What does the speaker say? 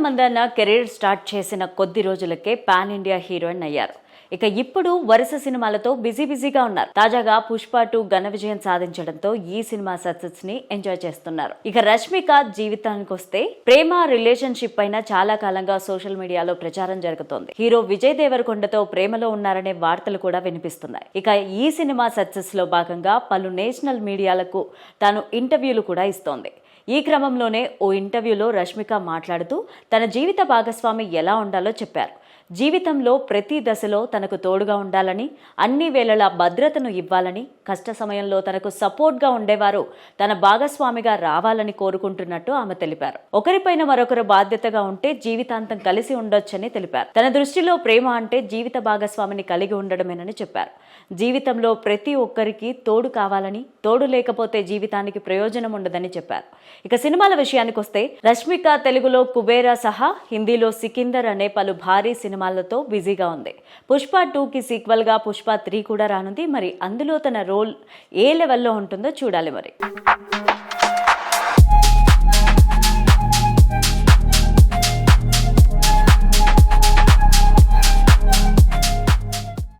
Mandanna career start చేసిన కొద్ది రోజులకే పాన్ ఇండియా హీరోయిన్ అయ్యారు. ఇక ఇప్పుడు వరుస సినిమాలతో బిజీగా ఉన్నారు. తాజాగా పుష్ప 2 ఘన విజయం సాధించడంతో ఈ సినిమా సక్సెస్ ని ఎంజాయ్ చేస్తున్నారు. ఇక రష్మిక జీవితానికి వస్తే ప్రేమ రిలేషన్షిప్ పైన చాలా కాలంగా సోషల్ మీడియాలో ప్రచారం జరుగుతోంది. హీరో విజయ్ దేవరకొండతో ప్రేమలో ఉన్నారనే వార్తలు కూడా వినిపిస్తున్నాయి. ఇక ఈ సినిమా సక్సెస్ లో భాగంగా పలు నేషనల్ మీడియాలకు తాను ఇంటర్వ్యూలు కూడా ఇస్తోంది. ఈ క్రమంలోనే ఓ ఇంటర్వ్యూలో రష్మిక మాట్లాడుతూ తన జీవిత భాగస్వామి ఎలా ఉండాలో చెప్పారు. జీవితంలో ప్రతి దశలో తనకు తోడుగా ఉండాలని, అన్ని వేళలా భద్రతను ఇవ్వాలని, కష్ట సమయంలో తనకు సపోర్ట్గా ఉండేవారు తన భాగస్వామిగా రావాలని కోరుకుంటున్నట్టు ఆమె తెలిపారు. ఒకరిపైన మరొకరు బాధ్యతగా ఉంటే జీవితాంతం కలిసి ఉండొచ్చని తెలిపారు. తన దృష్టిలో ప్రేమ అంటే జీవిత భాగస్వామిని కలిగి ఉండడమేనని చెప్పారు. జీవితంలో ప్రతి ఒక్కరికి తోడు కావాలని, తోడు లేకపోతే జీవితానికి ప్రయోజనం ఉండదని చెప్పారు. ఇక సినిమాల విషయానికి వస్తే రష్మిక తెలుగులో కుబేరా సహా హిందీలో సికిందర్ అనే పలు భారీ సినిమాలతో బిజీగా ఉంది. పుష్ప 2కి సీక్వెల్ గా పుష్ప 3 కూడా రానుంది. మరి అందులో తన రోల్ ఏ లెవెల్లో ఉంటుందో చూడాలి మరి.